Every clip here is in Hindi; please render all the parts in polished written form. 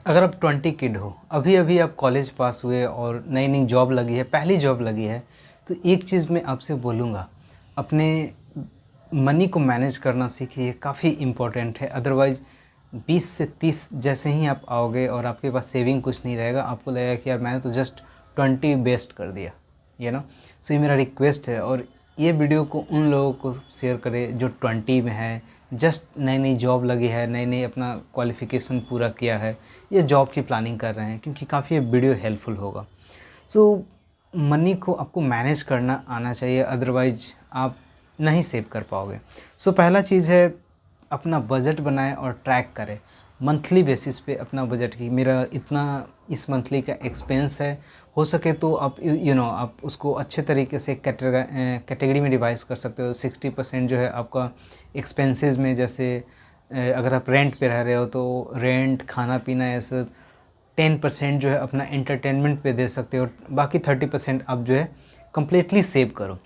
अगर आप 20 किड हो, अभी अभी आप कॉलेज पास हुए और नई नई जॉब लगी है, पहली जॉब लगी है, तो एक चीज़ मैं आपसे बोलूँगा, अपने मनी को मैनेज करना सीखिए, काफ़ी इम्पोर्टेंट है। अदरवाइज़ 20 से 30 जैसे ही आप आओगे और आपके पास सेविंग कुछ नहीं रहेगा, आपको लगेगा कि यार मैंने तो जस्ट 20 वेस्ट कर दिया, सो ये मेरा रिक्वेस्ट है। और ये वीडियो को उन लोगों को शेयर करें जो 20 में है, जस्ट नई नई जॉब लगी है, नई नई अपना क्वालिफ़िकेशन पूरा किया है, ये जॉब की प्लानिंग कर रहे हैं, क्योंकि काफ़ी ये वीडियो हेल्पफुल होगा। सो मनी को आपको मैनेज करना आना चाहिए, अदरवाइज आप नहीं सेव कर पाओगे। सो पहला चीज़ है, अपना बजट बनाएं और ट्रैक करें मंथली बेसिस पे अपना बजट की, मेरा इतना इस मंथली का एक्सपेंस है। हो सके तो आप आप उसको अच्छे तरीके से कैटेगरी में डिवाइस कर सकते हो। 60% जो है आपका एक्सपेंसेस में, जैसे अगर आप रेंट पे रह रहे हो तो रेंट, खाना पीना, ऐसे 10% जो है अपना एंटरटेनमेंट पे दे सकते हो। बाकी 30% आप जो है कम्प्लीटली सेव करो।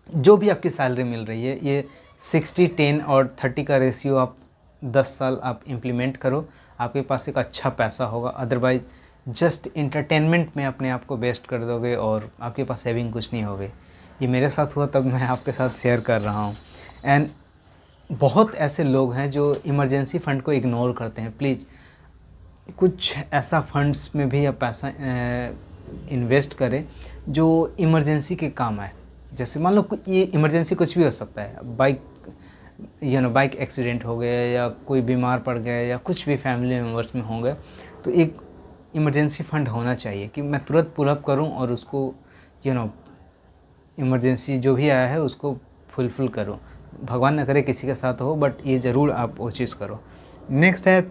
जो भी आपकी सैलरी मिल रही है, ये 60-10 और 30 का रेशियो आप 10 साल आप इम्प्लीमेंट करो, आपके पास एक अच्छा पैसा होगा। अदरवाइज जस्ट इंटरटेनमेंट में अपने आप को वेस्ट कर दोगे और आपके पास सेविंग कुछ नहीं होगी। ये मेरे साथ हुआ, तब मैं आपके साथ शेयर कर रहा हूँ। एंड बहुत ऐसे लोग हैं जो इमरजेंसी फ़ंड को इग्नोर करते हैं। प्लीज़ कुछ ऐसा फंड्स में भी आप पैसा इन्वेस्ट करें जो इमरजेंसी के काम आए। जैसे मान लो ये इमरजेंसी कुछ भी हो सकता है, बाइक एक्सीडेंट हो गया, या कोई बीमार पड़ गया, या कुछ भी फैमिली मेम्बर्स में होंगे, तो एक इमरजेंसी फ़ंड होना चाहिए कि मैं तुरंत पुल अप करूं और उसको इमरजेंसी जो भी आया है उसको फुलफ़िल करूं। भगवान न करे किसी के साथ हो, बट ये ज़रूर आप वो चीज़ करो। नेक्स्ट है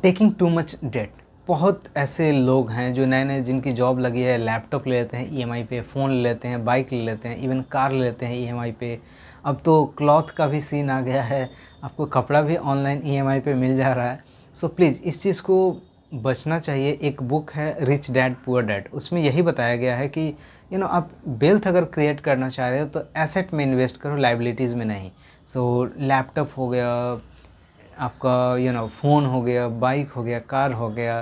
टेकिंग टू मच डेट। बहुत ऐसे लोग हैं जो नए नए, जिनकी जॉब लगी है, लैपटॉप ले लेते हैं ईएमआई पे, फ़ोन ले लेते हैं, बाइक ले लेते हैं, इवन कार ले लेते हैं ईएमआई पे। अब तो क्लॉथ का भी सीन आ गया है, आपको कपड़ा भी ऑनलाइन ईएमआई पे मिल जा रहा है। सो प्लीज़ इस चीज़ को बचना चाहिए। एक बुक है रिच डैड पुअर डैड, उसमें यही बताया गया है कि आप वेल्थ अगर क्रिएट करना चाह रहे हो तो एसेट में इन्वेस्ट करो, लाइबिलिटीज़ में नहीं। सो लैपटॉप हो गया आपका, फ़ोन हो गया, बाइक हो गया, कार हो गया,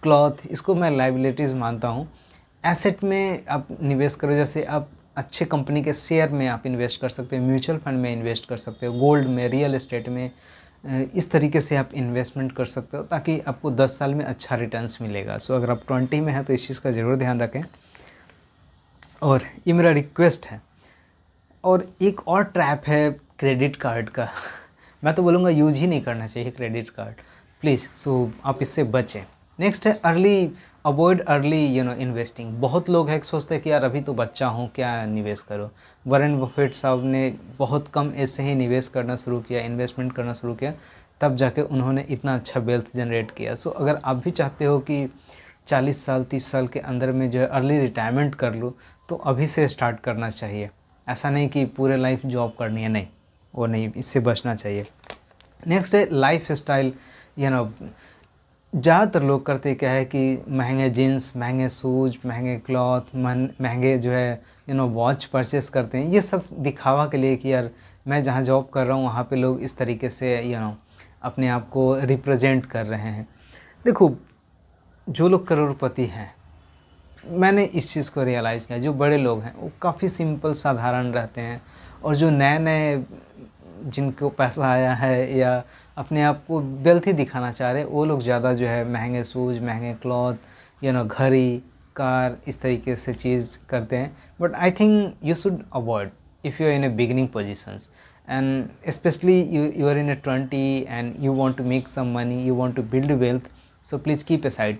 क्लॉथ, इसको मैं लाइबिलिटीज़ मानता हूँ। एसेट में आप निवेश करो, जैसे आप अच्छे कंपनी के शेयर में आप इन्वेस्ट कर सकते हो, म्यूचुअल फंड में इन्वेस्ट कर सकते हो, गोल्ड में, रियल एस्टेट में। इस तरीके से आप इन्वेस्टमेंट कर सकते हो ताकि आपको 10 साल में अच्छा रिटर्न्स मिलेगा। सो अगर आप 20 में हैं तो इस चीज़ का ज़रूर ध्यान रखें, और ये मेरा रिक्वेस्ट है। और एक और ट्रैप है क्रेडिट कार्ड का मैं तो बोलूँगा यूज ही नहीं करना चाहिए क्रेडिट कार्ड, प्लीज़। सो आप इससे बचें। नेक्स्ट है अवॉइड अर्ली इन्वेस्टिंग। बहुत लोग हैं सोचते हैं कि यार अभी तो बच्चा हूँ, क्या निवेश करो। वॉरेन बफेट साहब ने बहुत कम एज से ही निवेश करना शुरू किया, इन्वेस्टमेंट करना शुरू किया, तब जाके उन्होंने इतना अच्छा वेल्थ जनरेट किया। सो अगर आप भी चाहते हो कि 40 साल 30 साल के अंदर में जो है अर्ली रिटायरमेंट कर लूँ, तो अभी से स्टार्ट करना चाहिए। ऐसा नहीं कि पूरे लाइफ जॉब करनी है, नहीं, वो नहीं, इससे बचना चाहिए। नेक्स्ट है लाइफ स्टाइल। ज़्यादातर लोग करते क्या है कि महंगे जीन्स, महंगे शूज, महंगे क्लॉथ, महंगे जो है वॉच परचेस करते हैं। ये सब दिखावा के लिए कि यार मैं जहाँ जॉब कर रहा हूँ वहाँ पे लोग इस तरीके से अपने आप को रिप्रेजेंट कर रहे हैं। देखो, जो लोग करोड़पति हैं, मैंने इस चीज़ को रियलाइज़ किया, जो बड़े लोग हैं वो काफ़ी सिंपल साधारण रहते हैं, और जो नए नए जिनको पैसा आया है या अपने आप को वेल्थी दिखाना चाह रहे हैं, वो लोग ज़्यादा जो है महंगे शूज़, महंगे क्लॉथ, घड़ी, कार, इस तरीके से चीज़ करते हैं। But I think you should avoid if you are in a beginning positions, and especially you are in a 20 and you want to make some money, you want to build wealth. So please keep aside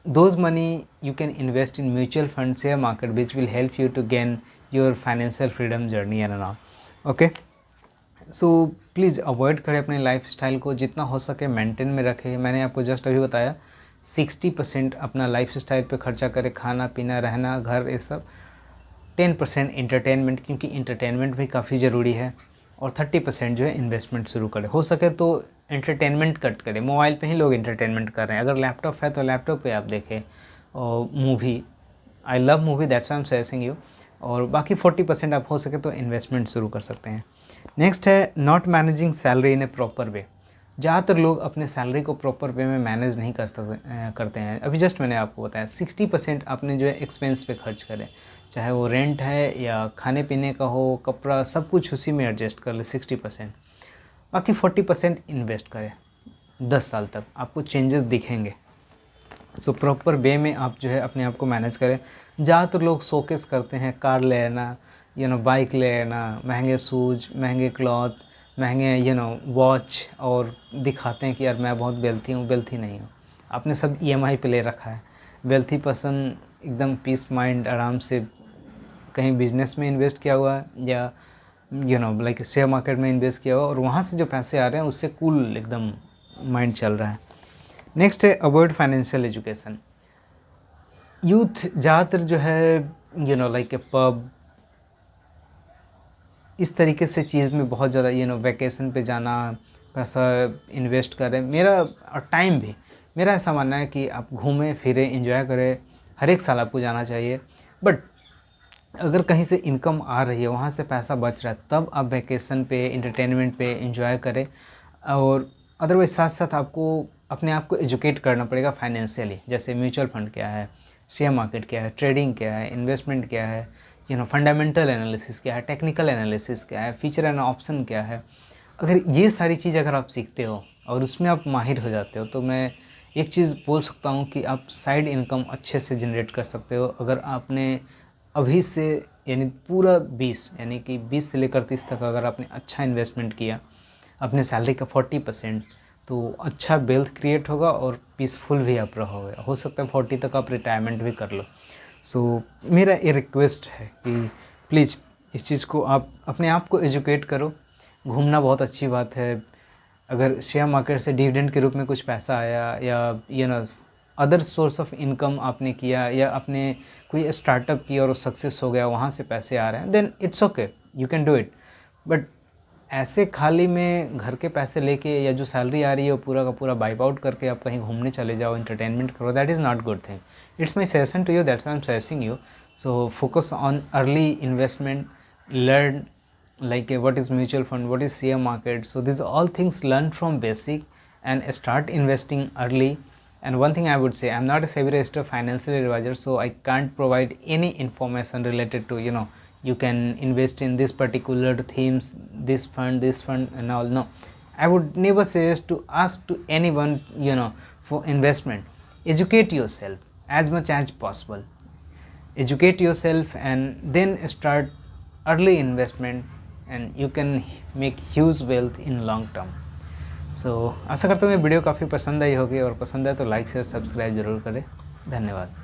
those money. You can invest in mutual fund, share market, which will help you to gain your financial freedom journey and all. Okay, so please avoid करें, अपने लाइफ स्टाइल को जितना हो सके मेंटेन में रखें। मैंने आपको जस्ट अभी बताया 60% अपना लाइफ स्टाइल पे खर्चा करें, खाना पीना, रहना, घर, ये सब। 10% इंटरटेनमेंट, क्योंकि इंटरटेनमेंट भी काफ़ी ज़रूरी है, और 30% जो है इन्वेस्टमेंट शुरू करें। हो सके तो एंटरटेनमेंट कट करें, मोबाइल पे ही लोग एंटरटेनमेंट कर रहे हैं। अगर लैपटॉप है तो लैपटॉप पे आप देखें, और movie, I love movie, that's I am suggesting you. और बाकी 40% आप हो सके तो इन्वेस्टमेंट शुरू कर सकते हैं। नेक्स्ट है not managing salary in A proper way. ज़्यादातर लोग अपने सैलरी को प्रॉपर वे में मैनेज नहीं करते हैं। अभी जस्ट मैंने आपको बताया 60% आपने जो है एक्सपेंस पे खर्च करें, चाहे वो रेंट है या खाने पीने का हो, कपड़ा, सब कुछ उसी में एडजस्ट कर ले 60%। बाकी 40% इन्वेस्ट करें। 10 साल तक आपको चेंजेस दिखेंगे। सो प्रॉपर वे में आप जो है अपने आप को मैनेज करें। ज़्यादातर लोग शोकेस करते हैं, कार ले लेना, बाइक ले लेना, महंगे शूज़, महंगे क्लॉथ, महंगे वॉच, और दिखाते हैं कि यार मैं बहुत वेल्थी हूँ। वेल्थी नहीं हूँ, आपने सब EMI पे ले रखा है। वेल्थी पर्सन एकदम पीस माइंड, आराम से कहीं बिजनेस में इन्वेस्ट किया हुआ है या लाइक शेयर मार्केट में इन्वेस्ट किया हुआ, और वहाँ से जो पैसे आ रहे हैं उससे कूल एकदम माइंड चल रहा है। नेक्स्ट है अवॉइड फाइनेंशियल एजुकेशन। यूथ ज़्यादातर जो है लाइक ए पब, इस तरीके से चीज़ में बहुत ज़्यादा वैकेशन पे जाना, पैसा इन्वेस्ट करें। मेरा टाइम भी, मेरा ऐसा मानना है कि आप घूमें फिरें, एंजॉय करें, हर एक साल आपको जाना चाहिए। बट अगर कहीं से इनकम आ रही है, वहाँ से पैसा बच रहा है, तब आप वैकेशन पे, एंटरटेनमेंट पे एंजॉय करें। और अदरवाइज साथ साथ आपको अपने आप को एजुकेट करना पड़ेगा फाइनेंशियली, जैसे म्यूचुअल फंड क्या है, शेयर मार्केट क्या है, ट्रेडिंग क्या है, इन्वेस्टमेंट क्या है, फंडामेंटल एनालिसिस क्या है, टेक्निकल एनालिसिस क्या है, फीचर एंड ऑप्शन क्या है। अगर ये सारी चीज़ अगर आप सीखते हो और उसमें आप माहिर हो जाते हो, तो मैं एक चीज़ बोल सकता हूँ कि आप साइड इनकम अच्छे से जनरेट कर सकते हो। अगर आपने अभी से पूरा 20 से लेकर 30 तक अगर आपने अच्छा इन्वेस्टमेंट किया, अपने सैलरी का 40%, तो अच्छा वेल्थ क्रिएट होगा और पीसफुल भी आप रहोगे। हो सकता है 40 तक आप रिटायरमेंट भी कर लो। सो मेरा ये रिक्वेस्ट है कि प्लीज़ इस चीज़ को आप अपने आप को एजुकेट करो। घूमना बहुत अच्छी बात है। अगर शेयर मार्केट से डिविडेंड के रूप में कुछ पैसा आया, या अदर सोर्स ऑफ इनकम आपने किया, या आपने कोई स्टार्टअप किया और वो सक्सेस हो गया, वहाँ से पैसे आ रहे हैं, then it's okay, you can do it. But ऐसे खाली में घर के पैसे लेके या जो सैलरी आ रही है वो पूरा का पूरा वाइप आउट करके आप कहीं घूमने चले जाओ, एंटरटेनमेंट करो, that is not good thing. It's my suggestion to you, that's I am suggesting you. So focus on early investment, learn like what is mutual fund, what is share market. So these all things learn from basic and start investing early. And one thing I would say, I'm not a savvy registered financial advisor, so I can't provide any information related to you can invest in this particular themes, this fund and all. No, I would never suggest to ask to anyone for investment. Educate yourself as much as possible. Educate yourself and then start early investment, and you can make huge wealth in long term. सो आशा करता हूँ ये वीडियो काफ़ी पसंद आई होगी, और पसंद है तो लाइक शेयर सब्सक्राइब जरूर करें। धन्यवाद।